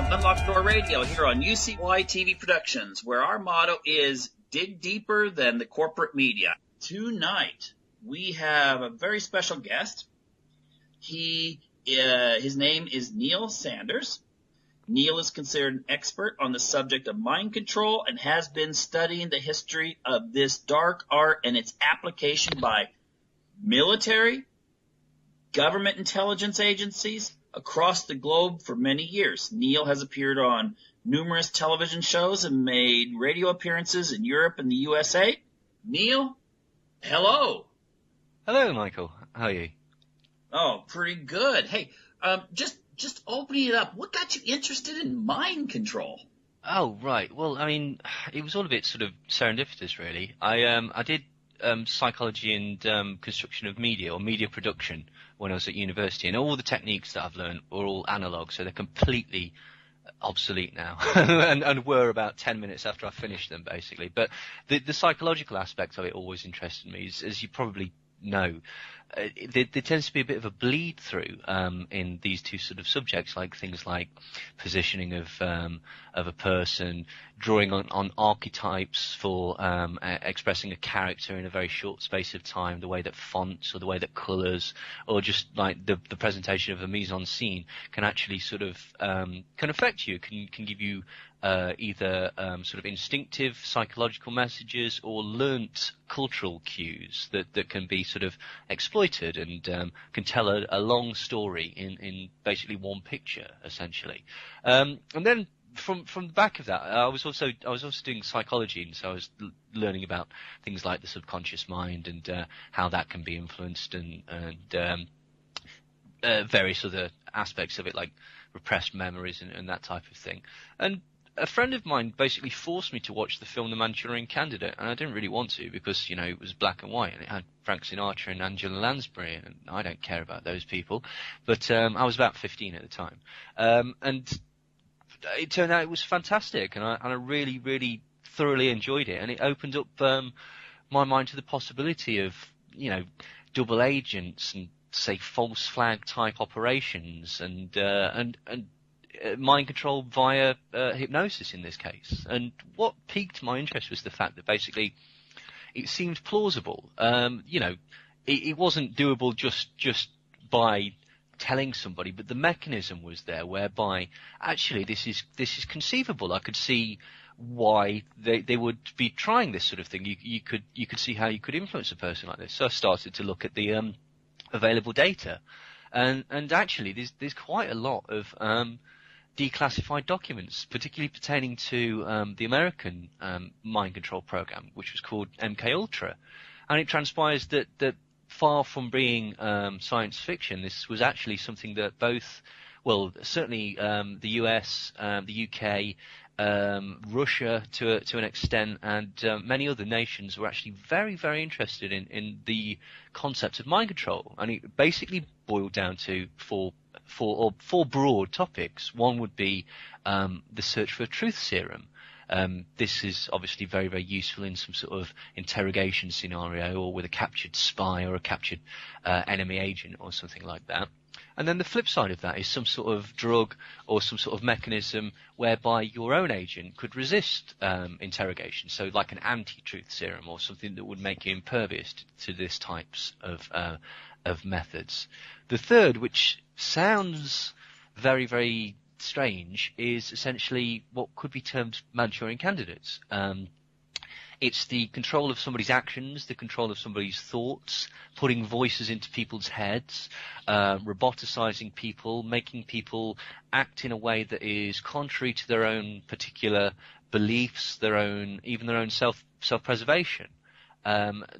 Unlocked Door Radio here on UCY TV Productions, where our motto is dig deeper than the corporate media. Tonight, we have a very special guest. His name is Neil Sanders. Neil is considered an expert on the subject of mind control and has been studying the history of this dark art and its application by military, government intelligence agencies across the globe for many years. Neil has appeared on numerous television shows and made radio appearances in Europe and the USA. Neil, hello. Hello, Michael. How are you? Oh, pretty good. Hey, just opening it up, what got you interested in mind control? Oh, right. Well, I mean, it was all a bit sort of serendipitous, really. I did psychology and construction of media, or media production, when I was at university, and all the techniques that I've learned were all analog, so they're completely obsolete now, and were about 10 minutes after I finished them, basically. But the psychological aspect of it always interested me, as you probably know. There tends to be a bit of a bleed through in these two sort of subjects, like things like positioning of a person, drawing on archetypes for expressing a character in a very short space of time, the way that fonts or the way that colours, or just like the presentation of a mise-en-scene can actually sort of can affect you, can give you either sort of instinctive psychological messages or learnt cultural cues that can be sort of exploited and can tell a long story in basically one picture, essentially. And then from the back of that, I was also doing psychology, and so I was learning about things like the subconscious mind and how that can be influenced, and various other aspects of it, like repressed memories and that type of thing. And a friend of mine basically forced me to watch the film The Manchurian Candidate, and I didn't really want to because, you know, it was black and white and it had Frank Sinatra and Angela Lansbury, and I don't care about those people. But I was about 15 at the time. And it turned out it was fantastic, and I really, really thoroughly enjoyed it. And it opened up my mind to the possibility of, you know, double agents and, say, false flag type operations and mind control via hypnosis in this case. And what piqued my interest was the fact that basically it seemed plausible. You know, it wasn't doable just by telling somebody, but the mechanism was there whereby actually this is conceivable. I could see why they would be trying this sort of thing. You could see how you could influence a person like this. So I started to look at the available data, and actually there's quite a lot of declassified documents, particularly pertaining to the American mind control program, which was called MKUltra. And it transpires that far from being science fiction, this was actually something that both, well, certainly the US, the UK, Russia to an extent, and many other nations were actually very, very interested in the concept of mind control. And it basically boiled down to four broad topics. One would be the search for a truth serum. This is obviously very, very useful in some sort of interrogation scenario, or with a captured spy or a captured enemy agent or something like that. And then the flip side of that is some sort of drug or some sort of mechanism whereby your own agent could resist interrogation. So like an anti-truth serum or something that would make you impervious to this types of methods. The third, which sounds very, very strange, is essentially what could be termed Manchurian candidates. It's the control of somebody's actions, the control of somebody's thoughts, putting voices into people's heads, roboticizing people, making people act in a way that is contrary to their own particular beliefs, even their own self-preservation.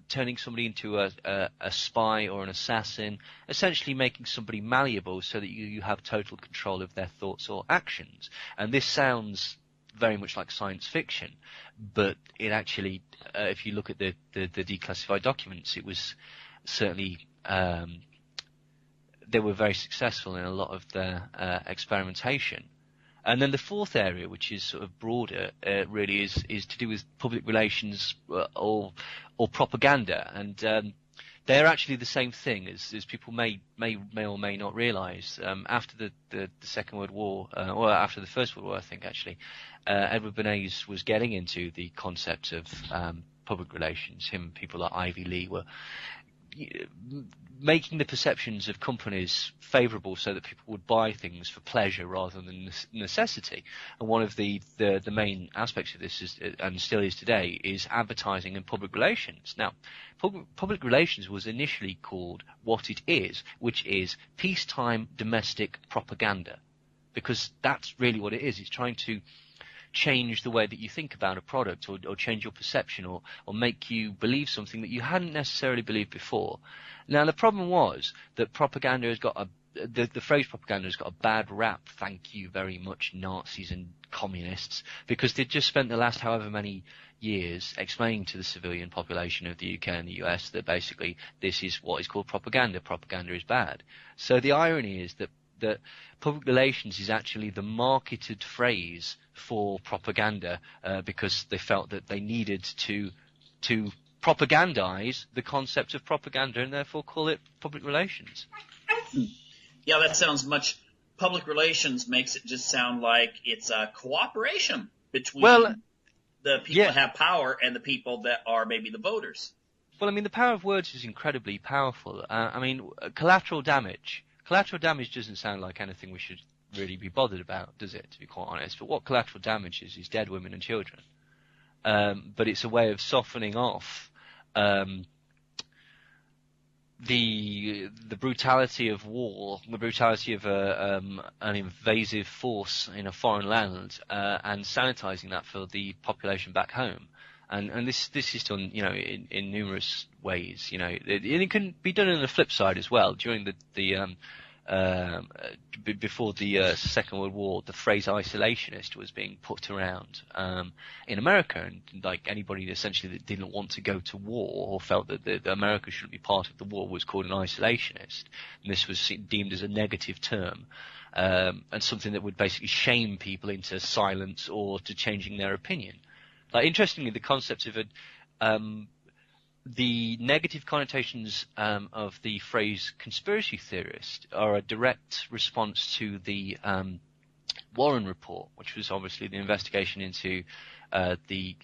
Turning somebody into a spy or an assassin, essentially making somebody malleable so that you have total control of their thoughts or actions. And this sounds very much like science fiction, but it actually, if you look at the declassified documents, it was certainly they were very successful in a lot of their experimentation. And then the fourth area, which is sort of broader, really is to do with public relations or propaganda. And they're actually the same thing as people may or may not realise. After the Second World War, or after the First World War, I think actually, Edward Bernays was getting into the concept of public relations. Him and people like Ivy Lee were making the perceptions of companies favourable so that people would buy things for pleasure rather than necessity. And one of the main aspects of this is, and still is today, is advertising and public relations. Now, public relations was initially called what it is, which is peacetime domestic propaganda, because that's really what it is. It's trying to change the way that you think about a product, or change your perception, or make you believe something that you hadn't necessarily believed before. Now, the problem was that propaganda has got the phrase propaganda has got a bad rap, thank you very much, Nazis and communists, because they'd just spent the last however many years explaining to the civilian population of the UK and the US that basically this is what is called propaganda. Propaganda is bad. So the irony is that public relations is actually the marketed phrase for propaganda, because they felt that they needed to propagandize the concept of propaganda and therefore call it public relations. Yeah, that sounds much. Public relations makes it just sound like it's a cooperation between the people that have power and the people that are maybe the voters. Well, I mean, the power of words is incredibly powerful. I mean, collateral damage. Collateral damage doesn't sound like anything we should really be bothered about, does it, to be quite honest? But what collateral damage is dead women and children. But it's a way of softening off the brutality of war, the brutality of an invasive force in a foreign land, and sanitizing that for the population back home. And this is done, in numerous ways, and it can be done on the flip side as well. During before the Second World War, the phrase isolationist was being put around in America, and like anybody essentially that didn't want to go to war or felt that America shouldn't be part of the war was called an isolationist, and this was deemed as a negative term, and something that would basically shame people into silence or to changing their opinion. Like, interestingly, the concept of the negative connotations of the phrase conspiracy theorist are a direct response to the Warren Report, which was obviously the investigation into the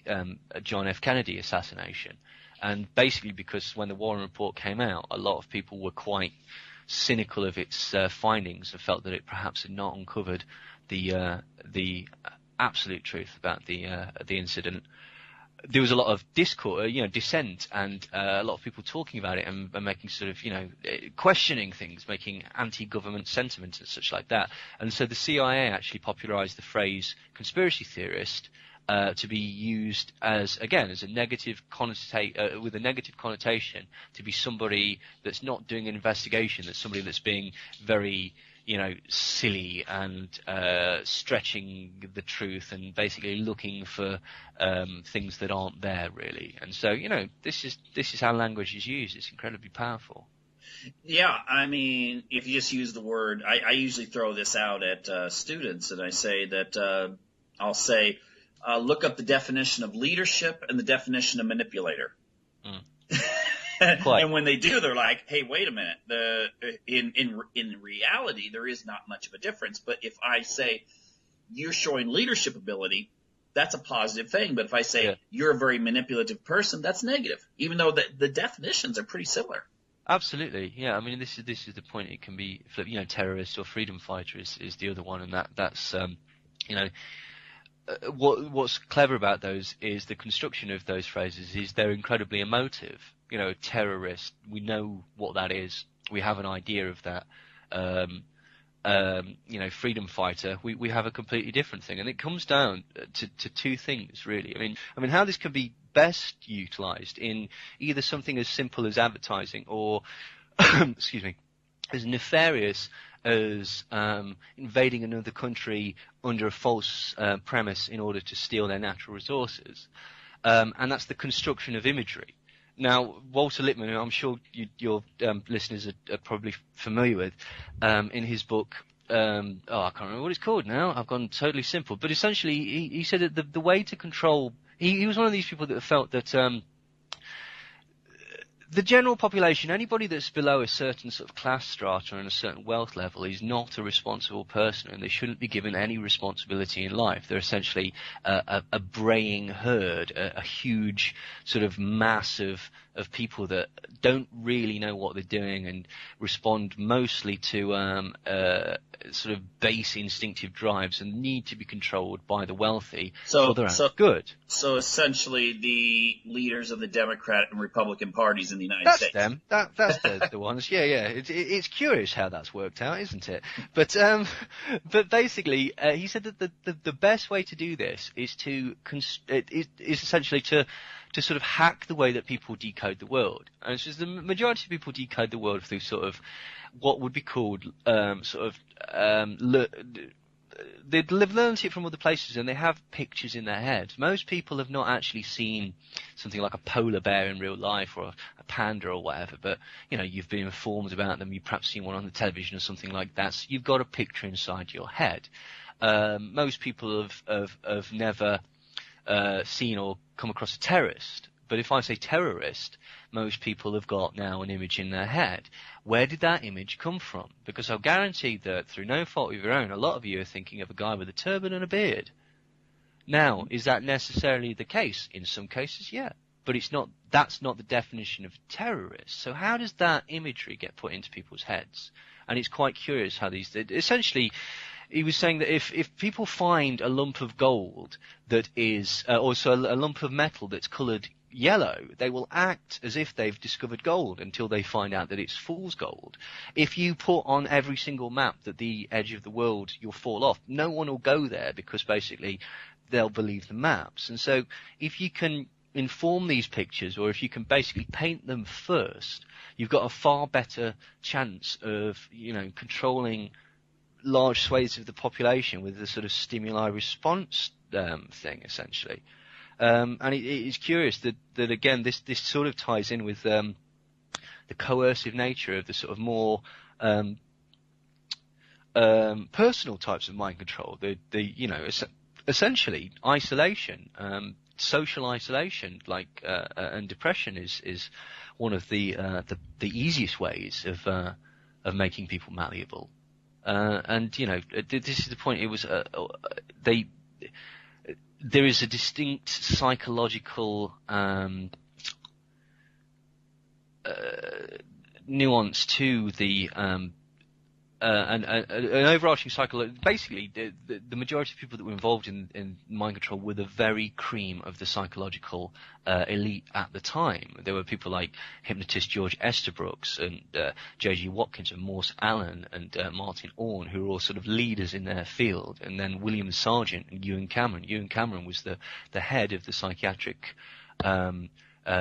John F. Kennedy assassination. And basically because when the Warren Report came out, a lot of people were quite cynical of its findings and felt that it perhaps had not uncovered the absolute truth about the incident. There was a lot of dissent, and a lot of people talking about it and making sort of, questioning things, making anti-government sentiment and such like that. And so the CIA actually popularized the phrase conspiracy theorist to be used as a negative with a negative connotation, to be somebody that's not doing an investigation, that's somebody that's being very silly and stretching the truth and basically looking for things that aren't there really. And so, this is how language is used. It's incredibly powerful. Yeah, I mean, if you just use the word, I usually throw this out at students, and I say that I'll say, look up the definition of leadership and the definition of manipulator. And when they do, they're like, "Hey, wait a minute. In reality, there is not much of a difference. But if I say you're showing leadership ability, that's a positive thing. But if I say you're a very manipulative person, that's negative. Even though the definitions are pretty similar." Absolutely, yeah. I mean, this is the point. It can be flipped. Terrorist or freedom fighter is the other one, and that's what's clever about those is the construction of those phrases is they're incredibly emotive. Terrorist, we know what that is. We have an idea of that. Freedom fighter, we have a completely different thing. And it comes down to two things, really. I mean, how this can be best utilized in either something as simple as advertising or, excuse me, as nefarious as invading another country under a false premise in order to steal their natural resources. And that's the construction of imagery. Now, Walter Lippmann, who I'm sure your listeners are probably familiar with, in his book, I can't remember what it's called now. I've gone totally simple. But essentially, he said that the way to control... He was one of these people that felt that The general population, anybody that's below a certain sort of class strata and a certain wealth level, is not a responsible person, and they shouldn't be given any responsibility in life. They're essentially a braying herd, a huge sort of mass of people that don't really know what they're doing and respond mostly to sort of base instinctive drives and need to be controlled by the wealthy for their own good. So essentially the leaders of the Democrat and Republican parties in the United States. That's the ones. Yeah. It's curious how that's worked out, isn't it? But basically, he said that the best way to do this is is essentially to sort of hack the way that people decode the world. And it's just the majority of people decode the world through sort of what would be called they've learned it from other places, and they have pictures in their head. Most people have not actually seen something like a polar bear in real life or a panda or whatever, but you've been informed about them. You've perhaps seen one on the television or something like that. So you've got a picture inside your head. Most people have never seen or come across a terrorist. But if I say terrorist, most people have got now an image in their head. Where did that image come from? Because I'll guarantee that through no fault of your own, a lot of you are thinking of a guy with a turban and a beard. Now, is that necessarily the case? In some cases, yeah. But that's not the definition of terrorist. So how does that imagery get put into people's heads? And it's quite curious how essentially, he was saying that if people find a lump of gold that is, also a lump of metal that's coloured yellow, they will act as if they've discovered gold until they find out that it's fool's gold. If you put on every single map that the edge of the world you'll fall off, no one will go there because basically they'll believe the maps. And so if you can inform these pictures, or if you can basically paint them first, you've got a far better chance of controlling large swathes of the population with the sort of stimuli response thing, essentially. And it's curious that again, this sort of ties in with the coercive nature of the sort of more personal types of mind control. Essentially isolation, social isolation, and depression is one of the easiest ways of making people malleable. And this is the point. It was there is a distinct psychological nuance to the an overarching psychology. Basically, the majority of people that were involved in mind control were the very cream of the psychological elite at the time. There were people like hypnotist George Estabrooks and J.G. Watkins and Morse Allen and Martin Orne, who were all sort of leaders in their field. And then William Sargent and Ewan Cameron. Ewan Cameron was the head of the Psychiatric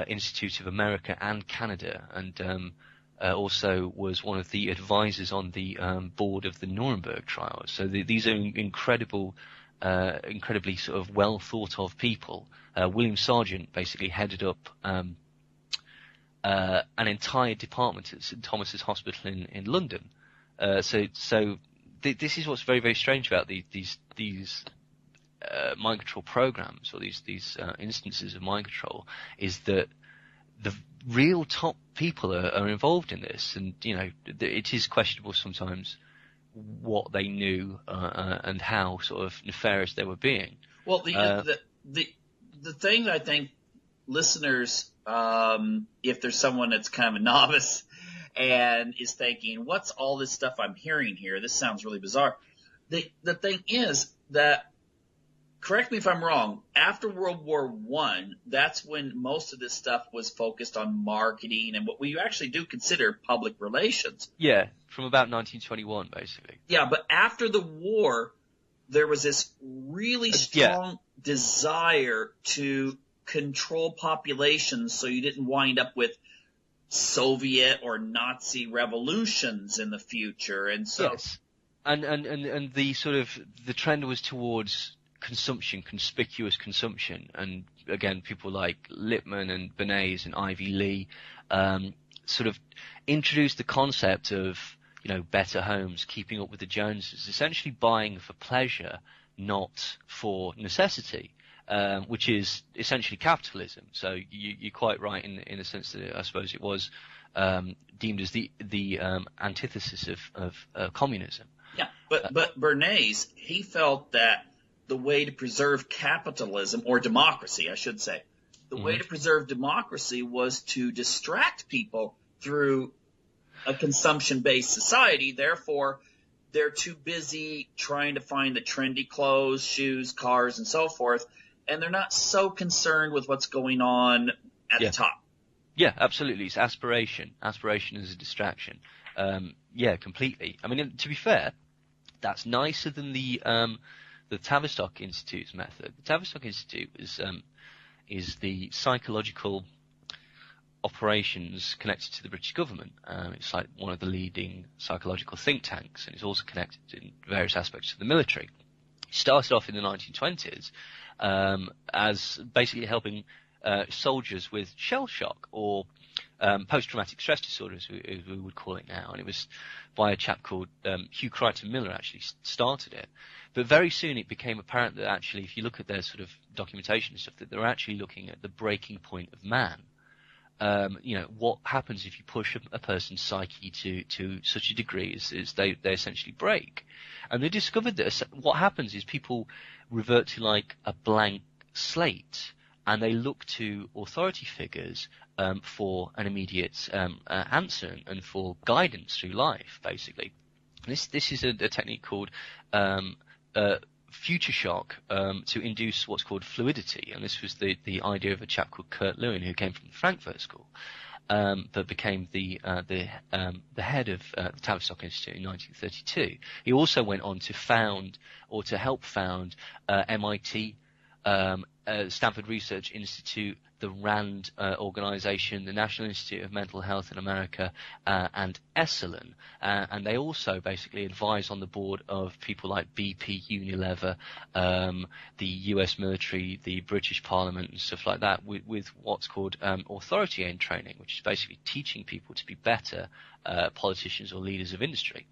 Institute of America and Canada, and also was one of the advisors on the board of the Nuremberg trials. So these are incredibly sort of well thought of people. William Sargent basically headed up an entire department at St Thomas's Hospital in London. So this is what's very, very strange about these mind control programs, or these instances of mind control, is that the real top people are involved in this, and it is questionable sometimes what they knew and how sort of nefarious they were being. Well, the thing that I think listeners, if there's someone that's kind of a novice and is thinking, what's all this stuff I'm hearing here? This sounds really bizarre. The thing is that, correct me if I'm wrong, after World War I, that's when most of this stuff was focused on marketing and what we actually do consider public relations. Yeah, from about 1921, basically. Yeah, but after the war, there was this really strong desire to control populations so you didn't wind up with Soviet or Nazi revolutions in the future. And so, yes. And the sort of the trend was towards consumption, conspicuous consumption, and again, people like Lippmann and Bernays and Ivy Lee sort of introduced the concept of better homes, keeping up with the Joneses, essentially buying for pleasure, not for necessity. which is essentially capitalism. So you're quite right in the sense that I suppose it was deemed as the antithesis of communism. Yeah, but Bernays, he felt that the way to preserve capitalism, or democracy, I should say, the way to preserve democracy was to distract people through a consumption-based society. Therefore, they're too busy trying to find the trendy clothes, shoes, cars, and so forth, and they're not so concerned with what's going on at the top. Yeah, absolutely. It's aspiration. Aspiration is a distraction. Yeah, completely. I mean, to be fair, that's nicer than the Tavistock Institute's method. The Tavistock Institute is the psychological operations connected to the British government. It's like one of the leading psychological think tanks, and it's also connected in various aspects to the military. It started off in the 1920s as basically helping soldiers with shell shock or post-traumatic stress disorder, as we would call it now. And it was by a chap called Hugh Crichton Miller actually started it. But very soon it became apparent that actually, if you look at their sort of documentation and stuff, that they're actually looking at the breaking point of man. What happens if you push a person's psyche to such a degree is they essentially break. And they discovered that what happens is people revert to like a blank slate, and they look to authority figures for an immediate answer and for guidance through life, basically. This is a technique called future shock to induce what's called fluidity, and this was the idea of a chap called Kurt Lewin, who came from the Frankfurt School, but became the head of the Tavistock Institute in 1932. He also went on to found or to help found MIT, Stanford Research Institute, the RAND organization, the National Institute of Mental Health in America, and Esalen. And they also basically advise on the board of people like BP, Unilever, the US military, the British Parliament, and stuff like that, with what's called authority aimed training, which is basically teaching people to be better politicians or leaders of industry.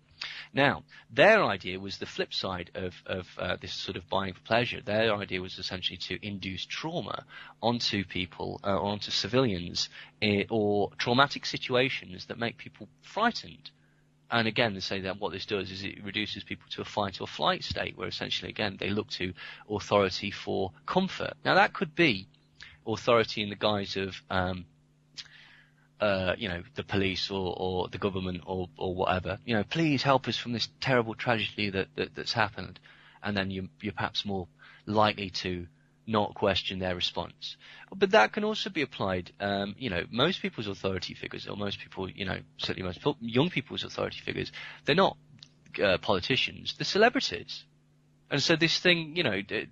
Now, their idea was the flip side of this sort of buying for pleasure. Their idea was essentially to induce trauma onto people, or onto civilians, or traumatic situations that make people frightened. And again, they say that what this does is it reduces people to a fight or flight state, where essentially, again, they look to authority for comfort. Now, that could be authority in the guise of the police or the government or whatever. Please help us from this terrible tragedy that's happened. And then you're perhaps more likely to not question their response. But that can also be applied, most people's authority figures, or most people, certainly most young people's authority figures, they're not politicians, they're celebrities. And so this thing,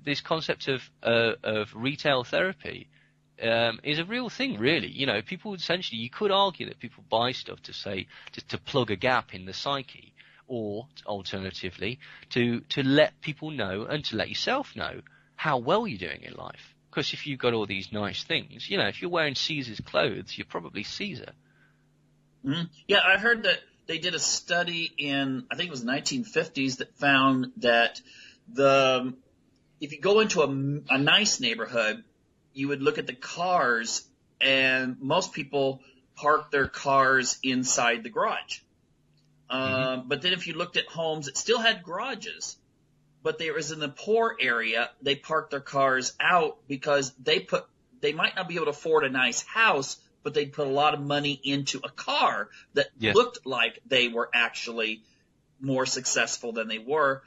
this concept of retail therapy, is a real thing, really. People essentially, you could argue that people buy stuff to say, to plug a gap in the psyche, or alternatively, to let people know and to let yourself know how well you're doing in life. Because if you've got all these nice things, if you're wearing Caesar's clothes, you're probably Caesar. Mm-hmm. Yeah, I heard that they did a study in, I think it was 1950s, that found that if you go into a nice neighborhood, you would look at the cars, and most people park their cars inside the garage. But then if you looked at homes that still had garages, but they was in the poor area, they parked their cars out because they might not be able to afford a nice house, but they put a lot of money into a car that looked like they were actually more successful than they were.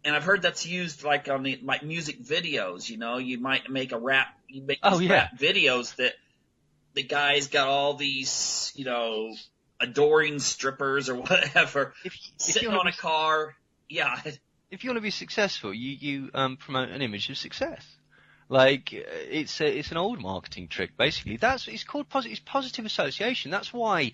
And I've heard that's used like on the music videos. You might make rap videos that the guy's got all these, adoring strippers or whatever sitting on a car. Yeah. If you want to be successful, you promote an image of success. Like it's an old marketing trick, basically. It's called positive association. That's why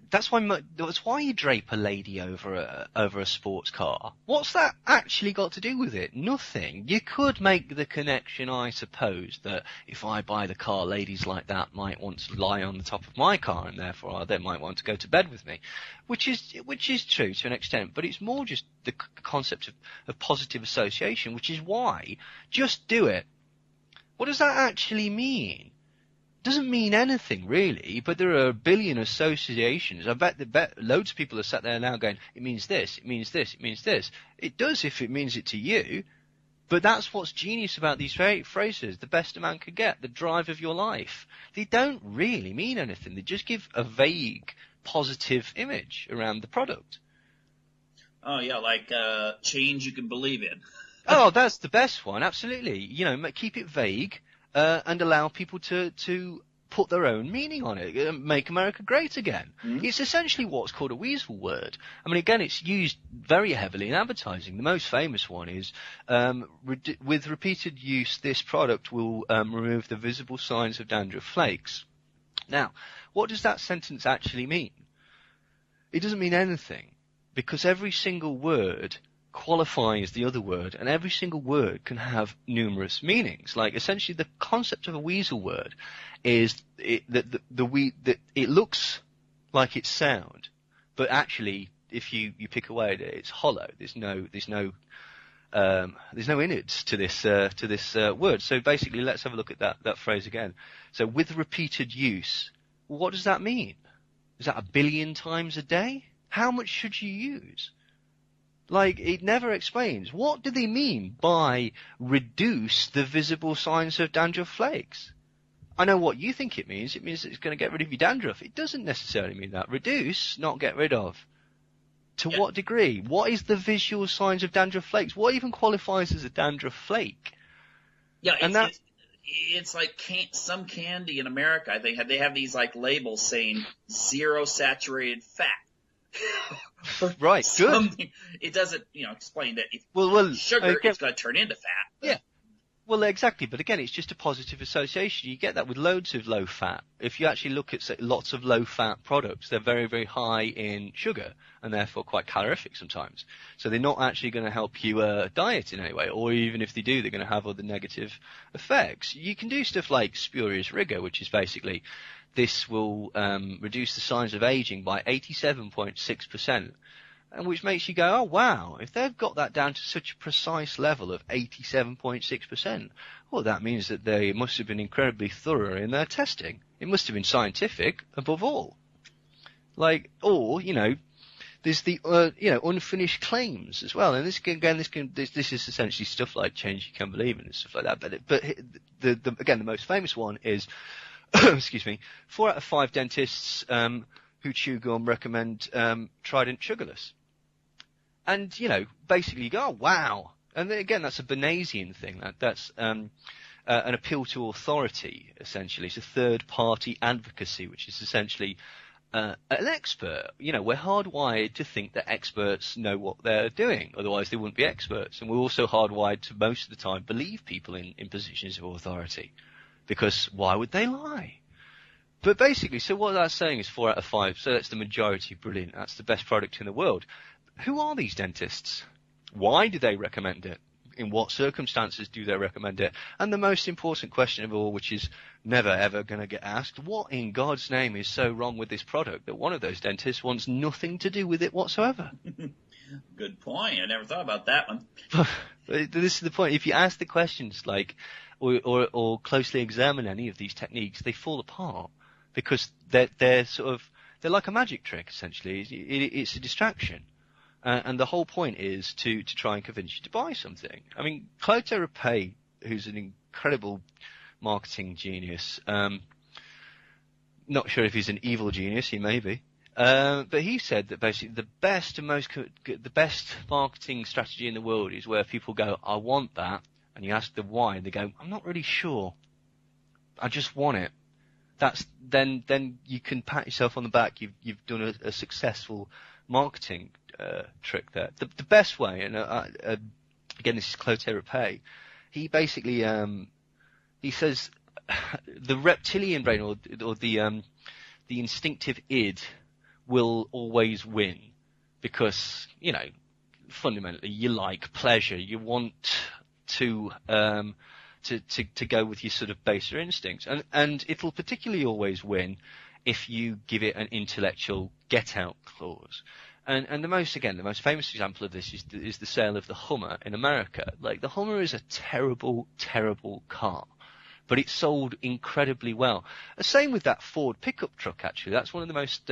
that's why you drape a lady over a sports car. What's that actually got to do with it? Nothing. You could make the connection, I suppose, that if I buy the car, ladies like that might want to lie on the top of my car, and therefore they might want to go to bed with me, which is true to an extent. But it's more just the concept of positive association, which is why just do it. What does that actually mean? Doesn't mean anything really, but there are a billion associations. I bet loads of people are sat there now going, it means this, it means this, it means this. It does if it means it to you, but that's what's genius about these phrases. The best a man could get, the drive of your life. They don't really mean anything. They just give a vague, positive image around the product. Oh yeah, like change you can believe in. Oh, that's the best one, absolutely. Keep it vague. And allow people to put their own meaning on it. Make America great again. Mm-hmm. It's essentially what's called a weasel word. I mean, again, it's used very heavily in advertising. The most famous one is, with repeated use, this product will remove the visible signs of dandruff flakes. Now, what does that sentence actually mean? It doesn't mean anything, because every single word qualifies the other word, and every single word can have numerous meanings. Like, essentially, the concept of a weasel word is that it looks like it's sound, but actually, if you pick away at it, it's hollow. There's no innards to this word. So basically, let's have a look at that phrase again. So, with repeated use, what does that mean? Is that 1 billion times a day? How much should you use? Like, it never explains. What do they mean by reduce the visible signs of dandruff flakes? I know what you think it means. It means it's going to get rid of your dandruff. It doesn't necessarily mean that. Reduce, not get rid of. To what degree? What is the visual signs of dandruff flakes? What even qualifies as a dandruff flake? Yeah, it's like some candy in America. They have these like labels saying 0 saturated fat. Right, good. It doesn't, explain that if sugar is going to turn into fat. Yeah. Well, exactly. But again, it's just a positive association. You get that with loads of low fat. If you actually look at lots of low fat products, they're very, very high in sugar and therefore quite calorific sometimes. So they're not actually going to help you diet in any way, or even if they do, they're going to have other negative effects. You can do stuff like spurious rigor, which is basically this will reduce the signs of aging by 87.6%, and which makes you go, oh wow, if they've got that down to such a precise level of 87.6%, well, that means that they must have been incredibly thorough in their testing. It must have been scientific above all. Like, or, there's the unfinished claims as well, and this is essentially stuff like change you can believe in and stuff like that. But the most famous one is excuse me, 4 out of 5 dentists who chew gum recommend Trident sugarless. And, basically you go, oh, wow. And then, again, that's a Bayesian thing. That's an appeal to authority, essentially. It's a third-party advocacy, which is essentially an expert. We're hardwired to think that experts know what they're doing. Otherwise, they wouldn't be experts. And we're also hardwired to, most of the time, believe people in positions of authority. Because why would they lie? But basically, so what that's saying is 4 out of 5. So that's the majority. Brilliant. That's the best product in the world. Who are these dentists? Why do they recommend it? In what circumstances do they recommend it? And the most important question of all, which is never ever going to get asked, what in God's name is so wrong with this product that one of those dentists wants nothing to do with it whatsoever? Good point. I never thought about that one. This is the point. If you ask the questions like, or closely examine any of these techniques, they fall apart because they're like a magic trick, essentially. It's a distraction. And the whole point is to try and convince you to buy something. I mean, Claude Terrapay, who's an incredible marketing genius, not sure if he's an evil genius, he may be, but he said that basically the best marketing strategy in the world is where people go, I want that, and you ask them why, and they go, I'm not really sure, I just want it. Then you can pat yourself on the back. You've done a successful marketing trick there. The best way, and again, this is Claude Terrapay. He basically he says the reptilian brain or the instinctive id will always win because, you know, fundamentally you like pleasure. You want to go with your sort of baser instincts. And it'll particularly always win if you give it an intellectual get-out clause. And the most famous example of this is the sale of the Hummer in America. Like, the Hummer is a terrible, terrible car, but it sold incredibly well. The same with that Ford pickup truck, actually. That's one of the most,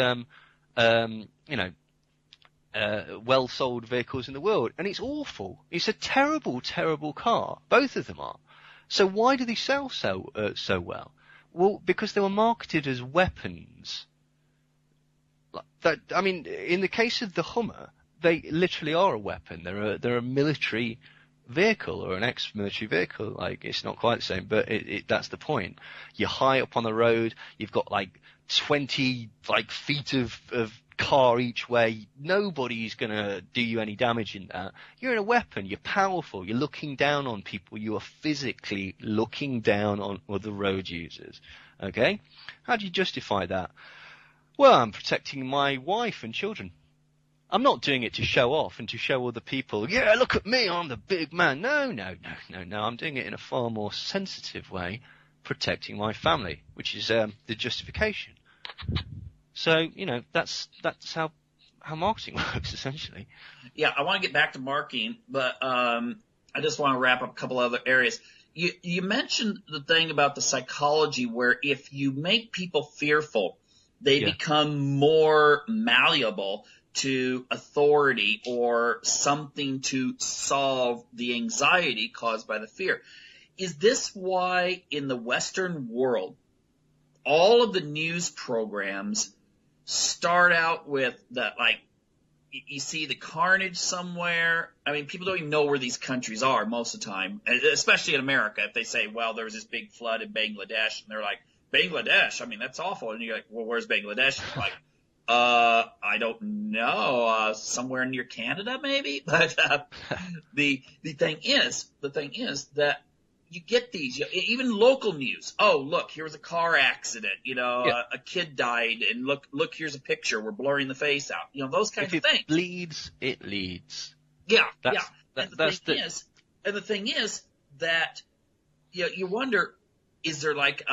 well-sold vehicles in the world. And it's awful. It's a terrible, terrible car. Both of them are. So why do they sell so well? Well, because they were marketed as weapons. That, I mean, in the case of the Hummer, they literally are a weapon. They're a military vehicle or an ex-military vehicle. Like, it's not quite the same, but that's the point. You're high up on the road. You've got like 20 feet of car each way. Nobody's gonna do you any damage in that. You're in a weapon. You're powerful. You're looking down on people. You are physically looking down on other road users. Okay? How do you justify that? Well, I'm protecting my wife and children. I'm not doing it to show off and to show other people, yeah, look at me, I'm the big man. No. I'm doing it in a far more sensitive way, protecting my family, which is the justification. So, you know, that's how marketing works, essentially. Yeah, I want to get back to marketing, but I just want to wrap up a couple other areas. You mentioned the thing about the psychology where if you make people fearful, they become more malleable to authority or something to solve the anxiety caused by the fear. Is this why in the Western world, all of the news programs start out with that, like, you see the carnage somewhere? I mean, people don't even know where these countries are most of the time, especially in America. If they say, well, there was this big flood in Bangladesh, and they're like, Bangladesh, I mean, that's awful. And you're like, well, where's Bangladesh? You're like, I don't know, somewhere near Canada maybe. But the thing is that you get these, even local news. Oh, look, here was a car accident. You know, a kid died, and look, here's a picture. We're blurring the face out. You know, those kinds of things. If it bleeds, it leads. Yeah. And the thing is that you wonder, is there like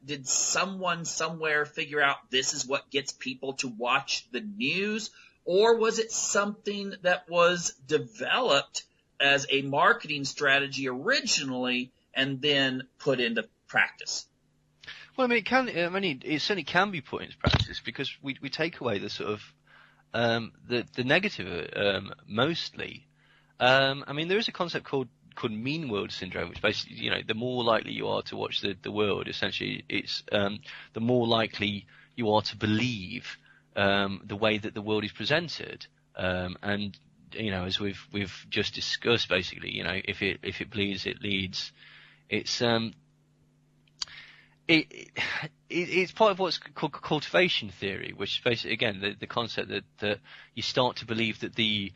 did someone somewhere figure out this is what gets people to watch the news, or was it something that was developed as a marketing strategy originally and then put into practice? Well, I mean, it certainly can be put into practice because we take away the sort of the negative mostly. I mean, there is a concept called mean world syndrome, which basically, you know, the more likely you are to watch the world, essentially, it's the more likely you are to believe the way that the world is presented. And you know, as we've just discussed, basically, you know, if it bleeds, it leads. It's it's part of what's called cultivation theory, which is basically, again, the concept that you start to believe that the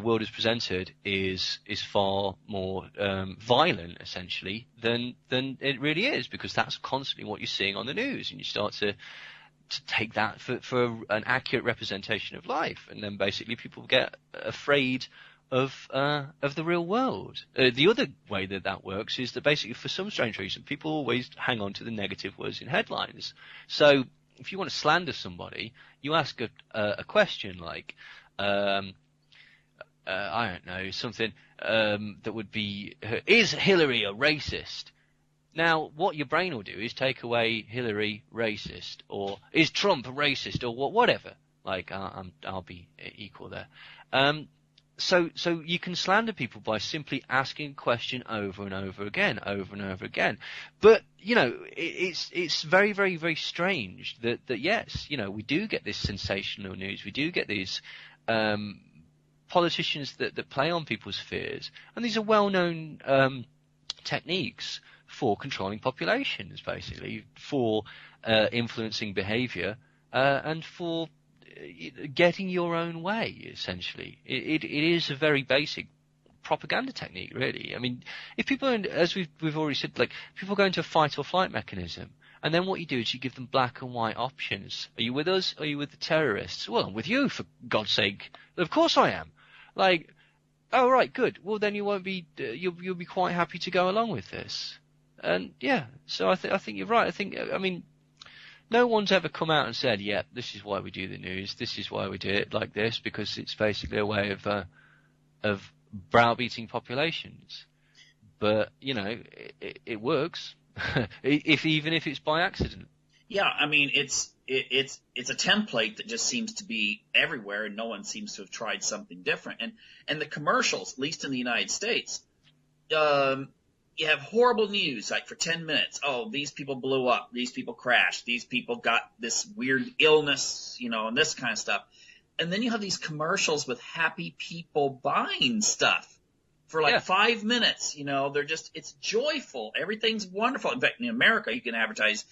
world as presented is far more violent, essentially, than it really is, because that's constantly what you're seeing on the news, and you start to take that for an accurate representation of life, and then basically people get afraid of the real world. The other way that works is that basically, for some strange reason, people always hang on to the negative words in headlines. So if you want to slander somebody, you ask a question like, I don't know, something that would be, is Hillary a racist? Now, what your brain will do is take away Hillary racist, or is Trump a racist, or whatever. Like, I'll be equal there. So you can slander people by simply asking a question over and over again. But, you know, it's very, very, very strange that yes, you know, we do get this sensational news. We do get these politicians that play on people's fears, and these are well-known techniques for controlling populations, basically, for influencing behaviour, and for getting your own way, essentially. It is a very basic propaganda technique, really. I mean, if people, as we've already said, like, people go into a fight or flight mechanism, And then what you do is you give them black and white options. Are you with us? Or are you with the terrorists? Well, I'm with you, for God's sake. Of course I am. Like, oh, right, good. Well, then you won't be, you'll be quite happy to go along with this. And yeah, so I think you're right. I mean, no one's ever come out and said, yeah, this is why we do the news. This is why we do it like this, because it's basically a way of browbeating populations. But, you know, it works. Even if it's by accident. Yeah, I mean, it's a template that just seems to be everywhere, and no one seems to have tried something different. And the commercials, at least in the United States, you have horrible news, like for 10 minutes. Oh, these people blew up. These people crashed. These people got this weird illness, you know, and this kind of stuff. And then you have these commercials with happy people buying stuff for like 5 minutes. You know, it's joyful. Everything's wonderful. In fact, in America, you can advertise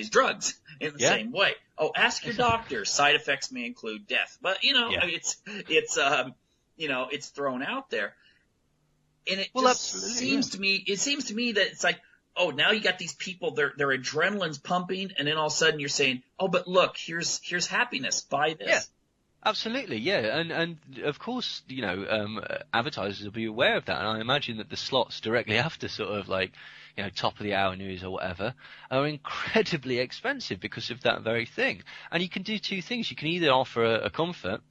drugs in the same way. Oh, ask your doctor. Side effects may include death. But, you know, I mean, it's thrown out there. And it seems to me that it's like, oh, now you got these people, their adrenaline's pumping, and then all of a sudden you're saying, oh, but look, here's happiness, buy this. Yeah, absolutely, yeah. And of course, you know, advertisers will be aware of that, and I imagine that the slots directly after sort of like, you know, top of the hour news or whatever are incredibly expensive because of that very thing. And you can do two things. You can either offer a comfort,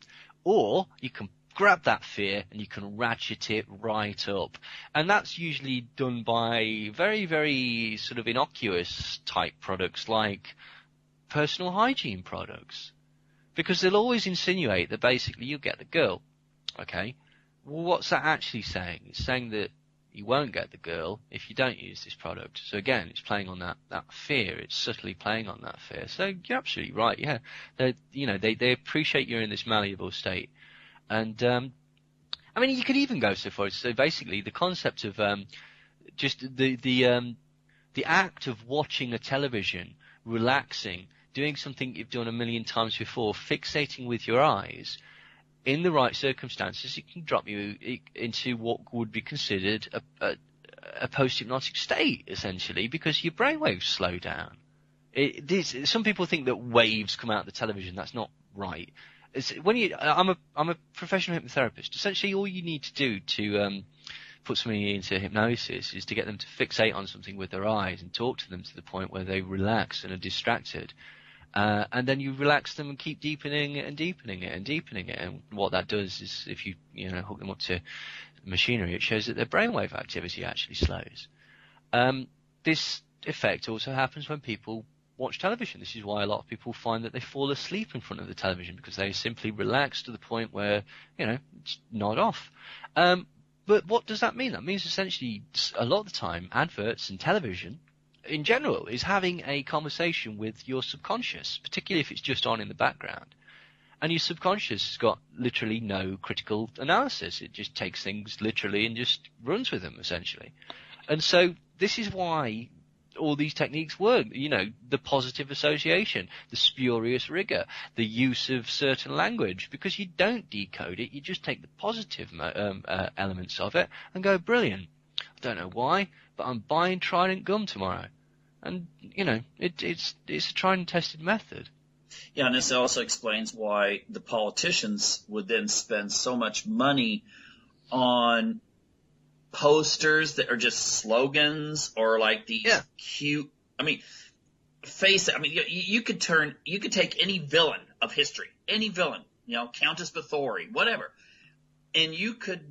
or you can grab that fear and you can ratchet it right up. And that's usually done by very, very sort of innocuous type products like personal hygiene products. Because they'll always insinuate that basically you'll get the girl. Okay? Well, what's that actually saying? It's saying that you won't get the girl if you don't use this product. So again, it's playing on that fear. It's subtly playing on that fear. So you're absolutely right, yeah. They appreciate you're in this malleable state. And, I mean, you could even go so far as to say basically the concept of, just the act of watching a television, relaxing, doing something you've done a million times before, fixating with your eyes, in the right circumstances, it can drop you into what would be considered a post-hypnotic state, essentially, because your brainwaves slow down. Some people think that waves come out of the television. That's not right. I'm a professional hypnotherapist. Essentially, all you need to do to put somebody into hypnosis is to get them to fixate on something with their eyes and talk to them to the point where they relax and are distracted. And then you relax them and keep deepening it and deepening it and deepening it. And what that does is, if you hook them up to machinery, it shows that their brainwave activity actually slows. This effect also happens when people watch television. This is why a lot of people find that they fall asleep in front of the television, because they simply relax to the point where, it's nod off. But what does that mean? That means essentially a lot of the time adverts and television in general is having a conversation with your subconscious, particularly if it's just on in the background. And your subconscious has got literally no critical analysis. It just takes things literally and just runs with them, essentially. And so this is why all these techniques work, the positive association, the spurious rigor, the use of certain language, because you don't decode it, you just take the positive elements of it and go, brilliant. I don't know why, but I'm buying Trident gum tomorrow. And, it's a tried and tested method. Yeah, and this also explains why the politicians would then spend so much money on posters that are just slogans or like these cute. I mean, face it. I mean, you could take any villain of history, any villain, Countess Bathory, whatever, and you could,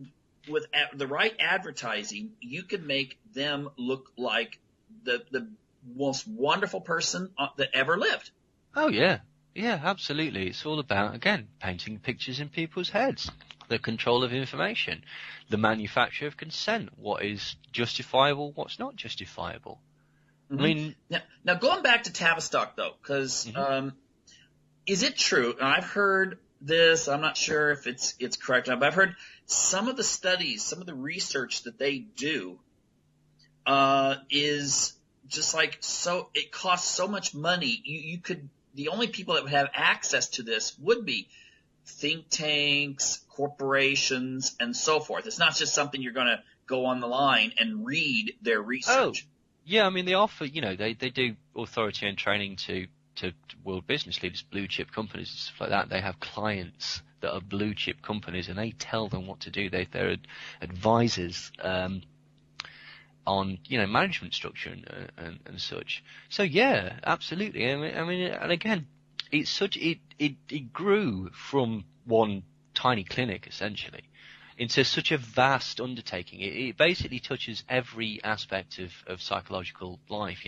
with the right advertising, you could make them look like the most wonderful person that ever lived. Oh yeah, absolutely. It's all about, again, painting pictures in people's heads. The control of information, the manufacture of consent, what is justifiable, what's not justifiable. Mm-hmm. I mean, now going back to Tavistock though, because is it true? And I've heard this. I'm not sure if it's correct, but I've heard some of the studies, some of the research that they do is just like so. It costs so much money. You could. The only people that would have access to this would be think tanks, corporations, and so forth. It's not just something you're going to go on the line and read their research. Oh, Yeah, I mean, they offer, they do authoritarian training to world business leaders, blue chip companies and stuff like that. They have clients that are blue chip companies, and they tell them what to do. They're advisors on management structure and such. So yeah, absolutely. I mean, and again, it's such it grew from one tiny clinic essentially into such a vast undertaking. It basically touches every aspect of psychological life,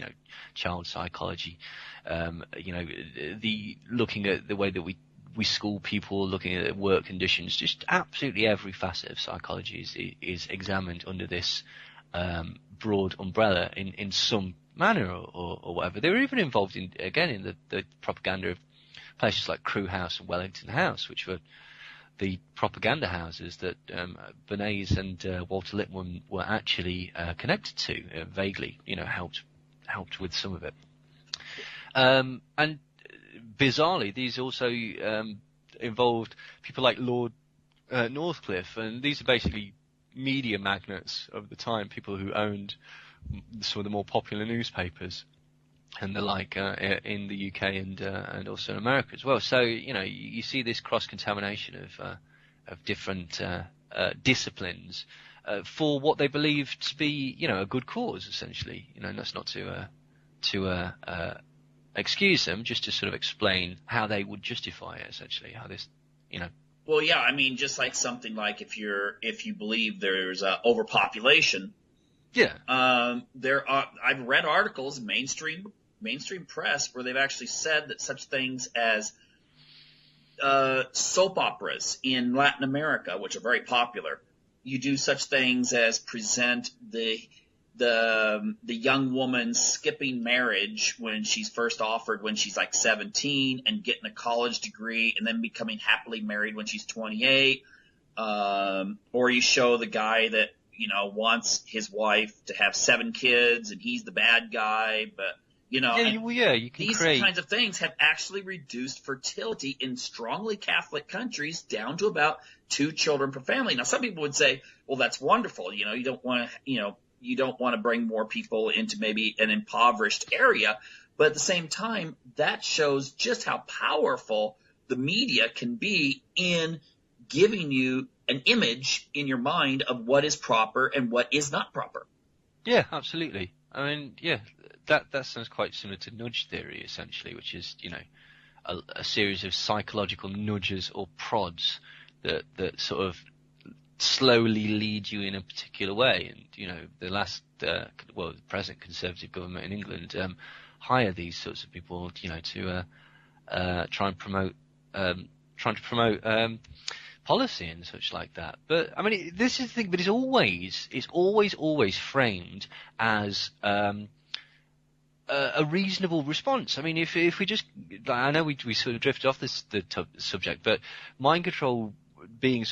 child psychology, the looking at the way that we school people, looking at work conditions, just absolutely every facet of psychology is examined under this broad umbrella in some manner or whatever. They were even involved in the propaganda of places like Crewe House and Wellington House, which were the propaganda houses that Bernays and Walter Lippmann were actually connected to, vaguely, helped with some of it. And bizarrely, these also involved people like Lord Northcliffe, and these are basically media magnates of the time, people who owned some of the more popular newspapers and the like in the UK and also in America as well. So you see this cross contamination of different disciplines for what they believe to be a good cause, essentially. And that's not to excuse them, just to sort of explain how they would justify it, essentially, how this Well, yeah, I mean, just like something like if you believe there's overpopulation. Yeah. I've read articles in mainstream press where they've actually said that such things as soap operas in Latin America, which are very popular, you do such things as present the young woman skipping marriage when she's first offered when she's like 17 and getting a college degree and then becoming happily married when she's 28. Or you show the guy that, wants his wife to have 7 kids and he's the bad guy, but you can these kinds of things have actually reduced fertility in strongly Catholic countries down to about 2 children per family. Now, some people would say, well, that's wonderful. You don't want to bring more people into maybe an impoverished area. But at the same time, that shows just how powerful the media can be in giving you an image in your mind of what is proper and what is not proper. Yeah, absolutely. I mean, yeah, that sounds quite similar to nudge theory, essentially, which is, a series of psychological nudges or prods that sort of slowly lead you in a particular way. And the present Conservative government in England hire these sorts of people, to try and promote policy and such like that. But I mean, this is the thing. But it's always framed as a reasonable response. I mean, if we just, I know we sort of drifted off the subject, but mind control being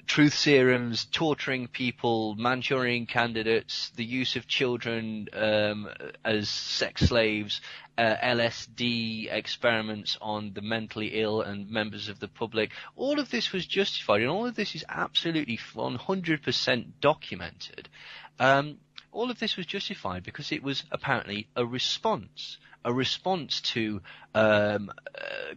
truth serums, torturing people, Manchurian candidates, the use of children as sex slaves, LSD experiments on the mentally ill and members of the public. All of this was justified, and all of this is absolutely 100% documented. All of this was justified because it was apparently a response to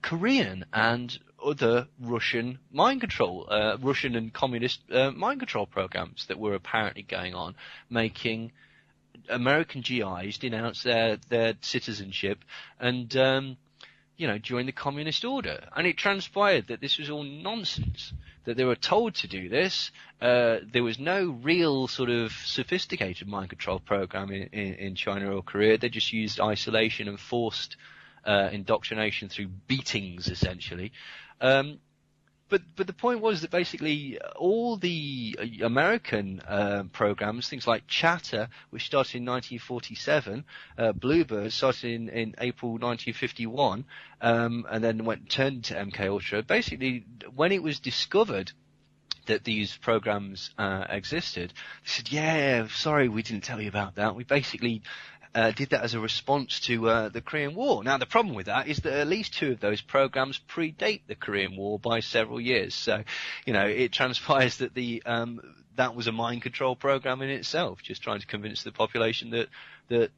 Korean and other Russian mind control, Russian and communist mind control programs that were apparently going on, making American GIs denounce their citizenship and join the communist order. And it transpired that this was all nonsense, that they were told to do this. There was no real sort of sophisticated mind control program in China or Korea. They just used isolation and forced indoctrination through beatings, essentially. But the point was that basically all the American programs, things like Chatter, which started in 1947, Bluebird started in April 1951, and then turned to MKUltra. Basically, when it was discovered that these programs existed, they said, "Yeah, sorry, we didn't tell you about that. We basically did that as a response to the Korean War." Now, the problem with that is that at least 2 of those programs predate the Korean War by several years. So, it transpires that the that was a mind control program in itself, just trying to convince the population that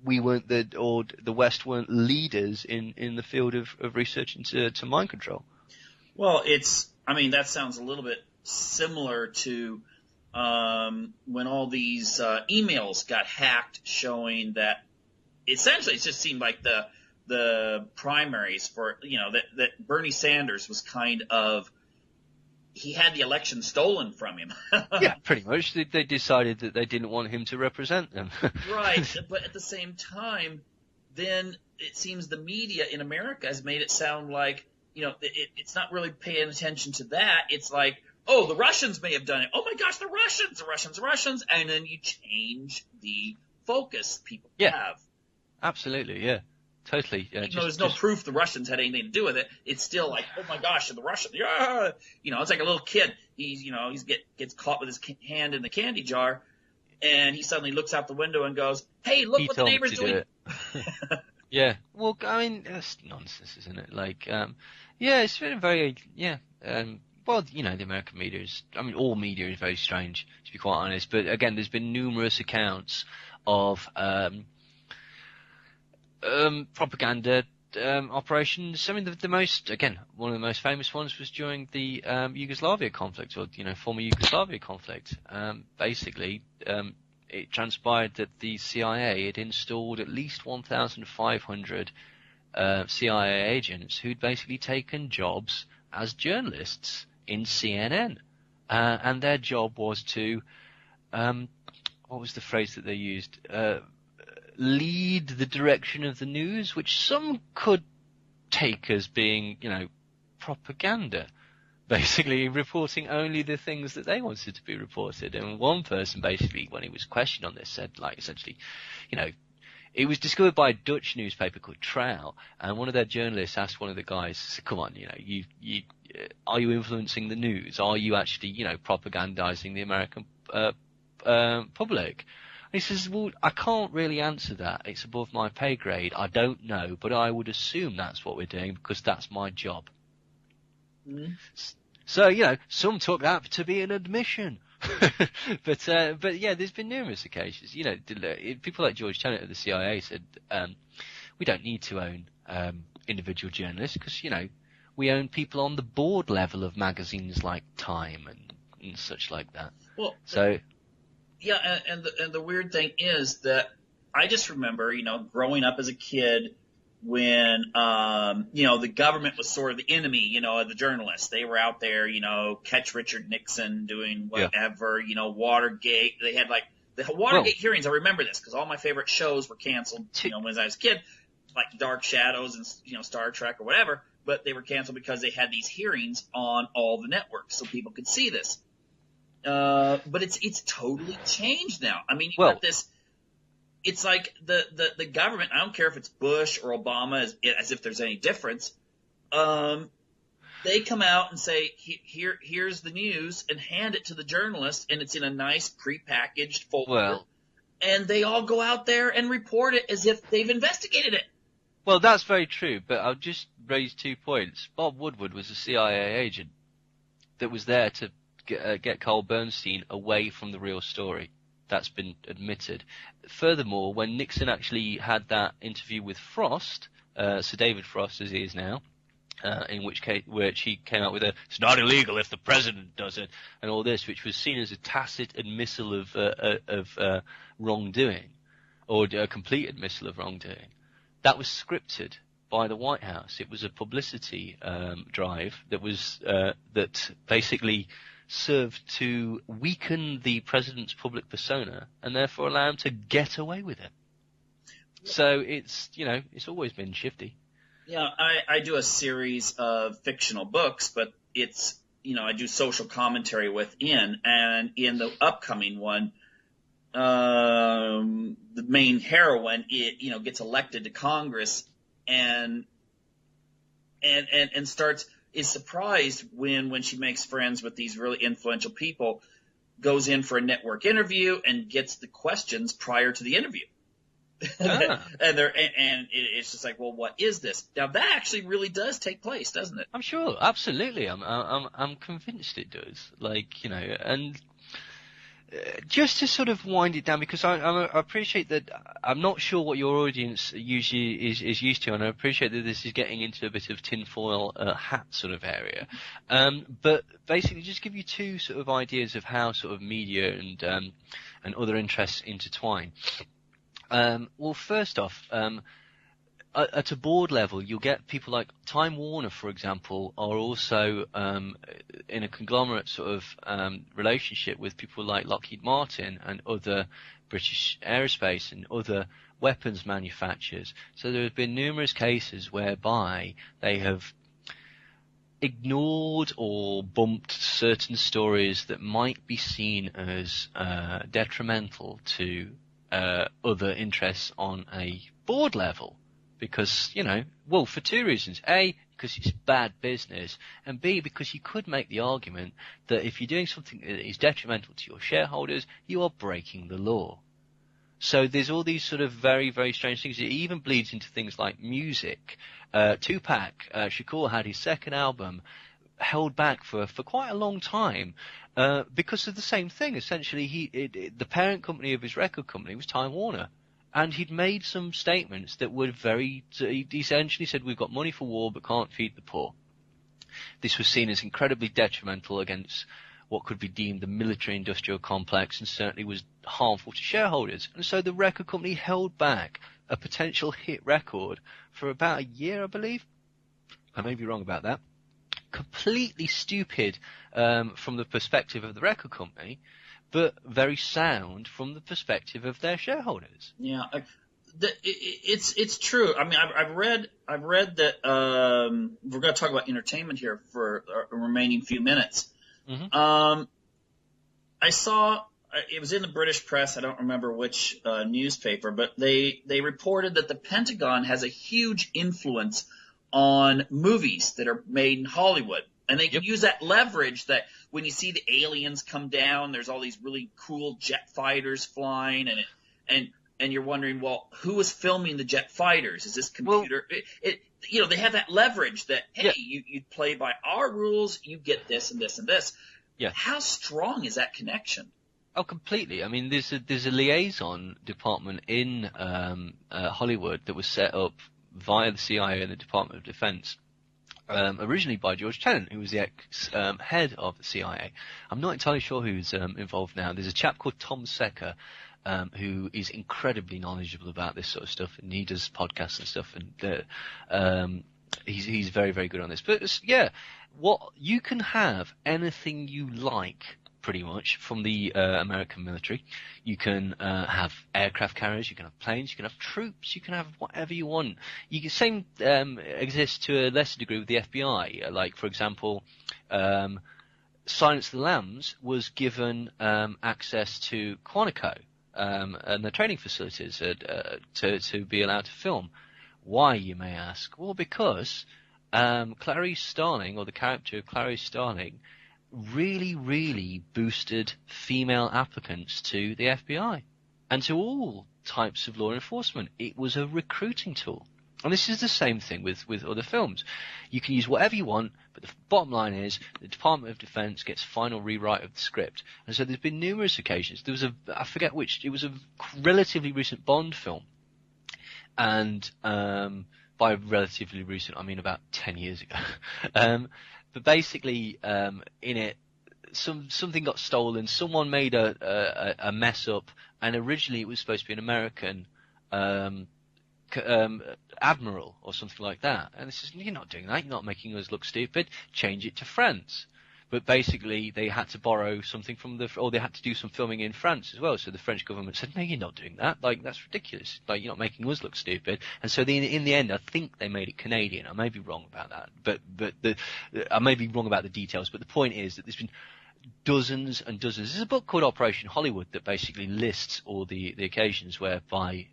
we weren't the West weren't leaders in the field of research into mind control. Well, that sounds a little bit similar to when all these emails got hacked, showing that essentially it just seemed like the primaries for, that Bernie Sanders was kind of, he had the election stolen from him. Yeah, pretty much. They decided that they didn't want him to represent them. Right, but at the same time, then it seems the media in America has made it sound like, it's not really paying attention to that. It's like, oh, the Russians may have done it. Oh my gosh, the Russians. And then you change the focus people have. Absolutely, yeah. Totally. Even though there's no proof the Russians had anything to do with it, it's still like, oh my gosh, the Russians, yeah. It's like a little kid. He gets caught with his hand in the candy jar, and he suddenly looks out the window and goes, hey, look what the neighbor's doing. Yeah. Well, that's nonsense, isn't it? Like, it's been very, well, the American media is, all media is very strange, to be quite honest. But again, there's been numerous accounts of, propaganda operations. The most, again, one of the most famous ones was during the Yugoslavia conflict, or former Yugoslavia conflict. Basically, it transpired that the CIA had installed at least 1,500 CIA agents who'd basically taken jobs as journalists in CNN, and their job was to, what was the phrase that they used? Lead the direction of the news, which some could take as being, propaganda, basically reporting only the things that they wanted to be reported. And one person basically, when he was questioned on this, said, like, essentially, it was discovered by a Dutch newspaper called Trouw, and one of their journalists asked one of the guys, come on, you are you influencing the news? Are you actually, propagandizing the American public? And he says, well, I can't really answer that. It's above my pay grade. I don't know, but I would assume that's what we're doing because that's my job. Mm-hmm. So, some took that to be an admission. But yeah, there's been numerous occasions. People like George Tenet of the CIA said, we don't need to own individual journalists because, we own people on the board level of magazines like Time and such like that. Well, so. Yeah, and the weird thing is that I just remember, growing up as a kid when, the government was sort of the enemy, of the journalists. They were out there, catch Richard Nixon doing whatever, Watergate. They had like the Watergate hearings. I remember this because all my favorite shows were canceled, when I was a kid, like Dark Shadows and, Star Trek or whatever. But they were canceled because they had these hearings on all the networks so people could see this. But it's totally changed now. You got this. It's like the government. I don't care if it's Bush or Obama, as if there's any difference. They come out and say, here's the news, and hand it to the journalist, and it's in a nice prepackaged folder. Well, and they all go out there and report it as if they've investigated it. Well, that's very true, but I'll just raise 2 points. Bob Woodward was a CIA agent that was there to get Carl Bernstein away from the real story. That's been admitted. Furthermore, when Nixon actually had that interview with Frost, Sir David Frost as he is now, in which he came out with it's not illegal if the president does it, and all this, which was seen as a tacit admissal of wrongdoing, or a complete admissal of wrongdoing. That was scripted by the White House. It was a publicity drive that was that basically served to weaken the president's public persona and therefore allow him to get away with it. So it's always been shifty. Yeah, I do a series of fictional books, but it's, I do social commentary within, and in the upcoming one, the main heroine, gets elected to Congress and is surprised when she makes friends with these really influential people, goes in for a network interview and gets the questions prior to the interview. And it's just like, well, what is this? Now that actually really does take place, doesn't it? I'm sure, absolutely. I'm convinced it does. And just to sort of wind it down, because I appreciate that. I'm not sure what your audience usually is used to, and I appreciate that this is getting into a bit of tinfoil hat sort of area. But basically, just give you two sort of ideas of how sort of media and other interests intertwine. Well, first off, at a board level, you'll get people like Time Warner, for example, are also in a conglomerate sort of relationship with people like Lockheed Martin and other British Aerospace and other weapons manufacturers. So there have been numerous cases whereby they have ignored or bumped certain stories that might be seen as detrimental to other interests on a board level. Because, well, for two reasons. A, because it's bad business, and B, because you could make the argument that if you're doing something that is detrimental to your shareholders, you are breaking the law. So there's all these sort of very, very strange things. It even bleeds into things like music. Tupac Shakur had his second album held back for quite a long time because of the same thing. Essentially, the parent company of his record company was Time Warner. And he'd made some statements that were he essentially said, we've got money for war but can't feed the poor. This was seen as incredibly detrimental against what could be deemed the military-industrial complex and certainly was harmful to shareholders. And so the record company held back a potential hit record for about a year, I believe. I may be wrong about that. Completely stupid from the perspective of the record company, but very sound from the perspective of their shareholders. Yeah, it's true. I mean, I've read that we're going to talk about entertainment here for the remaining few minutes. Mm-hmm. I saw it was in the British press. I don't remember which newspaper, but they reported that the Pentagon has a huge influence on movies that are made in Hollywood. And they can use that leverage that when you see the aliens come down, there's all these really cool jet fighters flying, and you're wondering, well, who is filming the jet fighters? Is this computer? Well, they have that leverage that, hey, you play by our rules, you get this and this and this. Yeah. How strong is that connection? Oh, completely. I mean, there's a liaison department in Hollywood that was set up via the CIA and the Department of Defense. Originally by George Tenet, who was the ex-head of the CIA. I'm not entirely sure who's involved now. There's a chap called Tom Secker, who is incredibly knowledgeable about this sort of stuff, and he does podcasts and stuff, and he's very, very good on this. But yeah, you can have anything you like, pretty much, from the American military. You can have aircraft carriers, you can have planes, you can have troops, you can have whatever you want. Same exists to a lesser degree with the FBI. Like, for example, Silence of the Lambs was given access to Quantico and the training facilities to be allowed to film. Why, you may ask? Well, because Clarice Starling, or the character of Clarice Starling, really, really boosted female applicants to the FBI and to all types of law enforcement. It was a recruiting tool. And this is the same thing with other films. You can use whatever you want, but the bottom line is the Department of Defense gets final rewrite of the script. And so there's been numerous occasions. There was I forget which, it was a relatively recent Bond film. And by relatively recent, I mean about 10 years ago. But basically, in it, something got stolen. Someone made a mess up, and originally it was supposed to be an American admiral or something like that. And this is, you're not doing that. You're not making us look stupid. Change it to France. But basically, they had to borrow something or they had to do some filming in France as well. So the French government said, no, you're not doing that. Like, that's ridiculous. Like, you're not making us look stupid. And so in the end, I think they made it Canadian. I may be wrong about that. But I may be wrong about the details. But the point is that there's been dozens and dozens. There's a book called Operation Hollywood that basically lists all the occasions whereby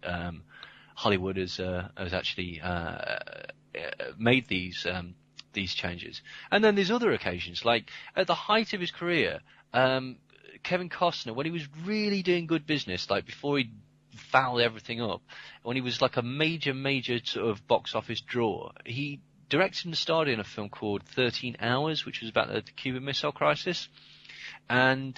Hollywood has actually made these changes. And then there's other occasions, like at the height of his career, Kevin Costner, when he was really doing good business, like before he fouled everything up, when he was like a major sort of box office draw, he directed and starred in a film called 13 Hours, which was about the Cuban Missile Crisis. And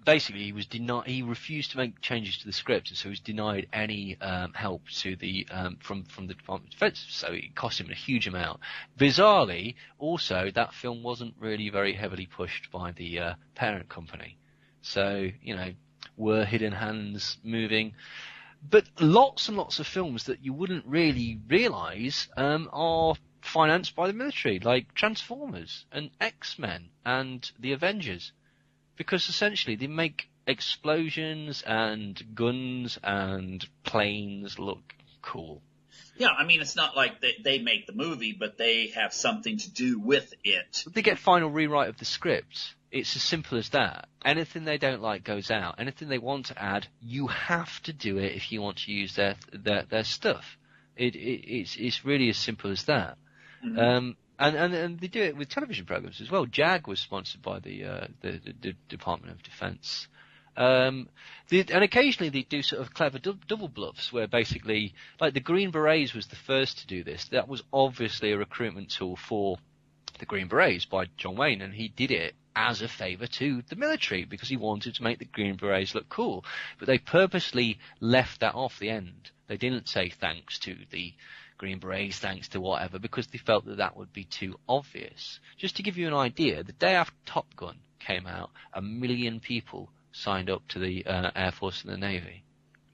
basically he was denied. He refused to make changes to the script, and so he was denied any help to the from the Department of Defense. So it cost him a huge amount. Bizarrely, also that film wasn't really very heavily pushed by the parent company. So were Hidden Hands moving? But lots and lots of films that you wouldn't really realise are financed by the military, like Transformers and X-Men and the Avengers, because essentially they make explosions and guns and planes look cool. Yeah, I mean, it's not like they make the movie, but they have something to do with it. They get final rewrite of the script. It's as simple as that. Anything they don't like goes out. Anything they want to add, you have to do it if you want to use their stuff. It's really as simple as that. Mm-hmm. And they do it with television programs as well. JAG was sponsored by the Department of Defense. And occasionally they do sort of clever double bluffs where basically, like the Green Berets was the first to do this. That was obviously a recruitment tool for the Green Berets by John Wayne, and he did it as a favour to the military because he wanted to make the Green Berets look cool. But they purposely left that off the end. They didn't say thanks to the Green Berets, thanks to whatever, because they felt that would be too obvious. Just to give you an idea, the day after Top Gun came out, 1 million people signed up to the Air Force and the Navy.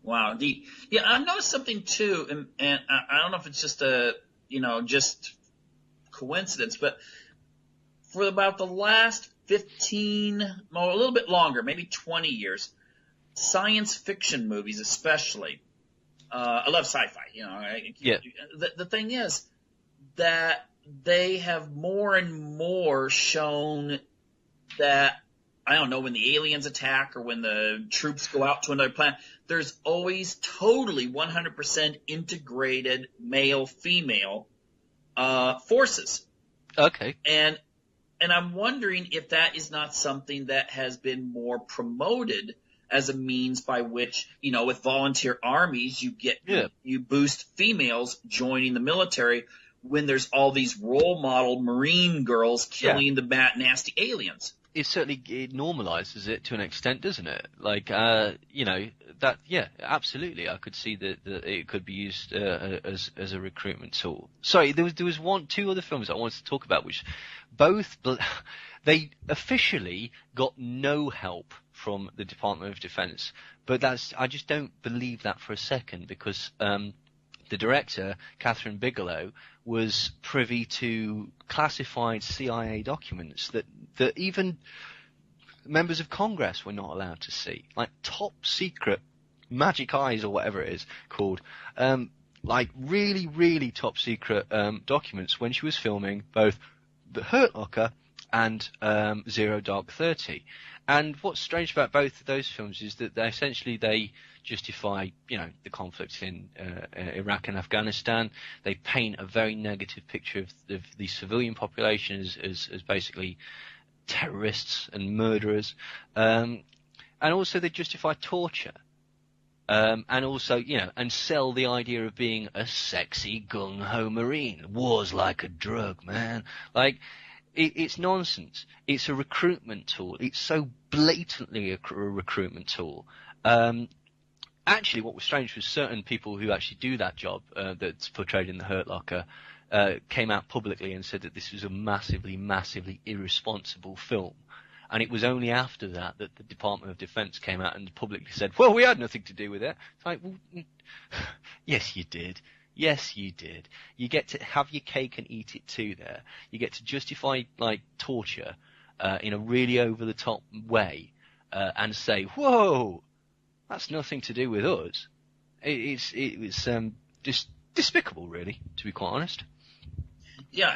Wow. I noticed something too, and I don't know if it's just just coincidence, but for about the last 15, or a little bit longer, maybe 20 years, science fiction movies especially, I love sci-fi, Yeah. The thing is that they have more and more shown that, I don't know, when the aliens attack or when the troops go out to another planet, there's always totally 100% integrated male-female forces. Okay. And I'm wondering if that is not something that has been more promoted as a means by which, with volunteer armies, you boost females joining the military when there's all these role model Marine girls killing the nasty aliens. It certainly normalizes it to an extent, doesn't it? Like, absolutely. I could see that it could be used as a recruitment tool. Sorry, there was two other films I wanted to talk about, which both they officially got no help from the Department of Defense, but I just don't believe that for a second, because the director, Catherine Bigelow, was privy to classified CIA documents that even members of Congress were not allowed to see, like top secret Magic Eyes or whatever it is called, like really, really top secret documents when she was filming both The Hurt Locker and Zero Dark 30. And what's strange about both of those films is that they justify, the conflict in Iraq and Afghanistan. They paint a very negative picture of the civilian population as basically terrorists and murderers. And also they justify torture. And also, and sell the idea of being a sexy gung-ho Marine. War's like a drug, man. Like, it's nonsense. It's a recruitment tool. It's so blatantly a recruitment tool. Actually, what was strange was certain people who actually do that job, that's portrayed in The Hurt Locker, came out publicly and said that this was a massively, massively irresponsible film. And it was only after that the Department of Defense came out and publicly said, well, we had nothing to do with it. It's like, well, yes, you did. Yes, you did. You get to have your cake and eat it too there. You get to justify, like, torture in a really over-the-top way and say, whoa, that's nothing to do with us. It was just despicable, really, to be quite honest. Yeah,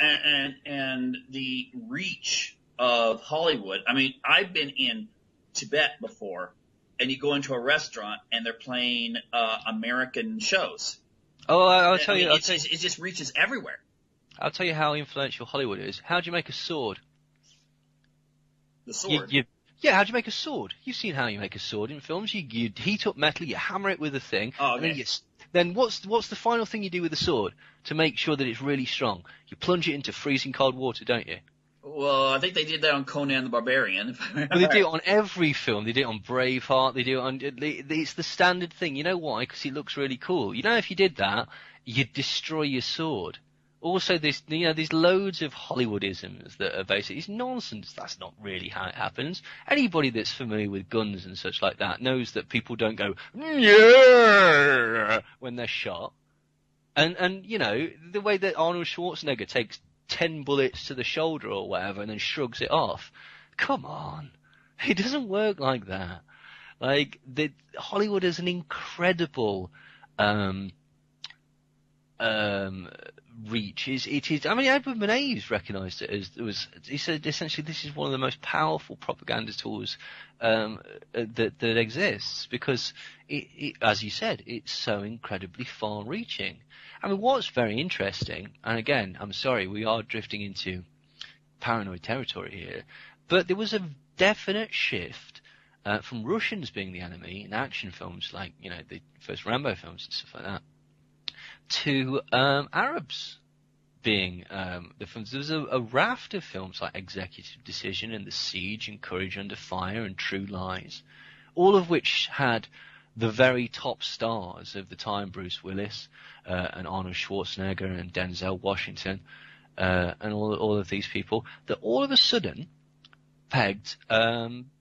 and the reach of Hollywood. I mean, I've been in Tibet before, and you go into a restaurant and they're playing American shows. Oh, I'll tell you. It just reaches everywhere. I'll tell you how influential Hollywood is. How do you make a sword? The sword? Yeah, how do you make a sword? You've seen how you make a sword in films. You heat up metal, you hammer it with a thing. Oh, okay. And then what's the final thing you do with the sword to make sure that it's really strong? You plunge it into freezing cold water, don't you? Well, I think they did that on Conan the Barbarian. Well, they do it on every film. They do it on Braveheart. They do it on. It's the standard thing. You know why? Because it looks really cool. You know, if you did that, you'd destroy your sword. Also, there's loads of Hollywoodisms that are basically it's nonsense. That's not really how it happens. Anybody that's familiar with guns and such like that knows that people don't go yeah when they're shot. And you know the way that Arnold Schwarzenegger takes 10 bullets to the shoulder or whatever and then shrugs it off. Come on, it doesn't work like that. Like Hollywood is an incredible reach. It is. I mean, Edward Bernays recognised it as he said essentially this is one of the most powerful propaganda tools that exists because it, as you said, it's so incredibly far-reaching. I mean, what's very interesting, and again, I'm sorry, we are drifting into paranoid territory here, but there was a definite shift from Russians being the enemy in action films like, you know, the first Rambo films and stuff like that, to Arabs being the films. There was a raft of films like Executive Decision and The Siege and Courage Under Fire and True Lies, all of which had the very top stars of the time, Bruce Willis and Arnold Schwarzenegger and Denzel Washington and all of these people, that all of a sudden pegged Arab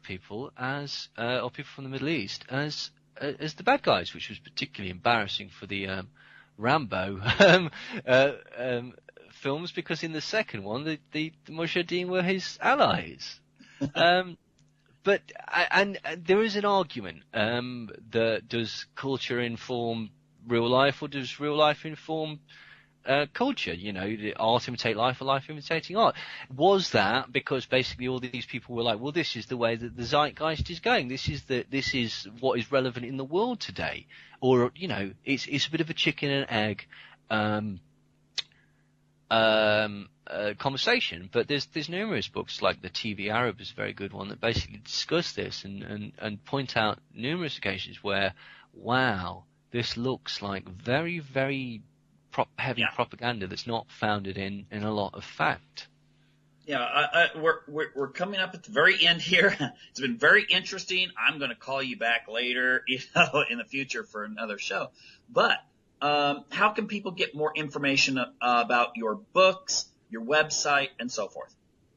people as or people from the Middle East as the bad guys, which was particularly embarrassing for the Rambo films, because in the second one the Mujahideen were his allies. But there is an argument that does culture inform real life, or does real life inform culture? You know, art imitate life, or life imitating art. Was that because basically all these people were like, well, this is the way that the zeitgeist is going. This is what is relevant in the world today, or you know, it's a bit of a chicken and egg conversation. But there's numerous books, like The TV Arab is a very good one, that basically discuss this and point out numerous occasions where, wow, this looks like very, very heavy propaganda that's not founded in a lot of fact. Yeah, we're coming up at the very end here. It's been very interesting. I'm going to call you back later, you know, in the future for another show. But how can people get more information about your books, your website, and so forth?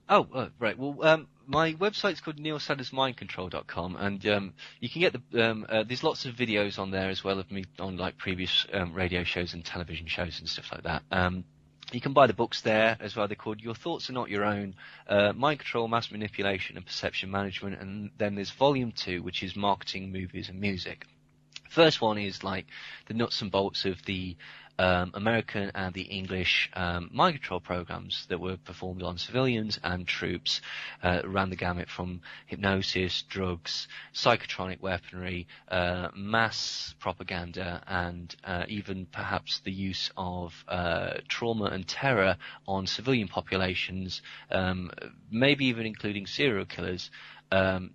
Oh, right. Well, my website's called neilsandersmindcontrol.com, and you can get there's lots of videos on there as well of me on like previous radio shows and television shows and stuff like that. You can buy the books there as well. They're called Your Thoughts Are Not Your Own, Mind Control, Mass Manipulation, and Perception Management. And then there's Volume 2, which is Marketing, Movies, and Music. First one is like the nuts and bolts of the American and the English mind control programs that were performed on civilians and troops, ran the gamut from hypnosis, drugs, psychotronic weaponry, mass propaganda, and even perhaps the use of trauma and terror on civilian populations, maybe even including serial killers, in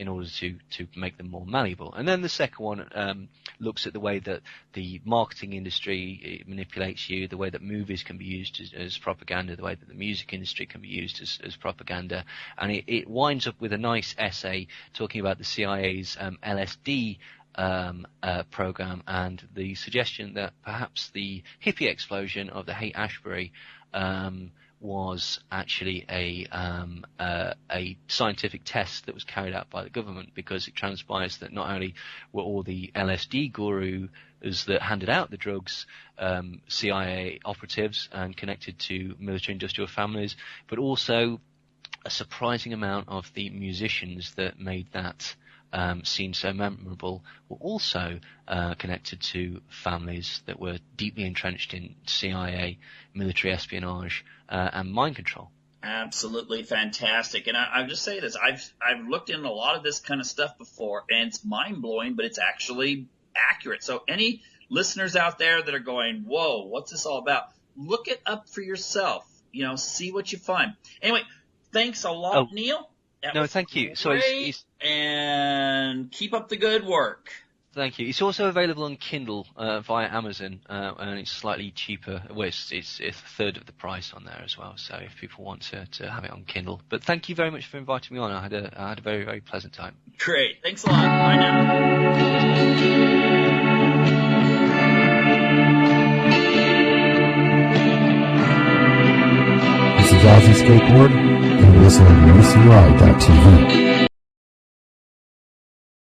order to make them more malleable. And then the second one looks at the way that the marketing industry manipulates you, the way that movies can be used as propaganda, the way that the music industry can be used as propaganda. And it winds up with a nice essay talking about the CIA's LSD program, and the suggestion that perhaps the hippie explosion of the Haight-Ashbury was actually a scientific test that was carried out by the government, because it transpires that not only were all the LSD gurus that handed out the drugs CIA operatives and connected to military-industrial families, but also a surprising amount of the musicians that made that scene so memorable were also connected to families that were deeply entrenched in CIA, military espionage, and mind control. Absolutely fantastic. And I'll just say this. I've looked into a lot of this kind of stuff before, and it's mind-blowing, but it's actually accurate. So any listeners out there that are going, whoa, what's this all about? Look it up for yourself. You know, see what you find. Anyway, thanks a lot, Neil. No, thank you. So and keep up the good work. Thank you. It's also available on Kindle via Amazon, and it's slightly cheaper. Well, it's a third of the price on there as well. So if people want to have it on Kindle, but thank you very much for inviting me on. I had a very, very pleasant time. Great. Thanks a lot. Bye now. This is Ozzy Skateboard, and you're listening to UCY.tv.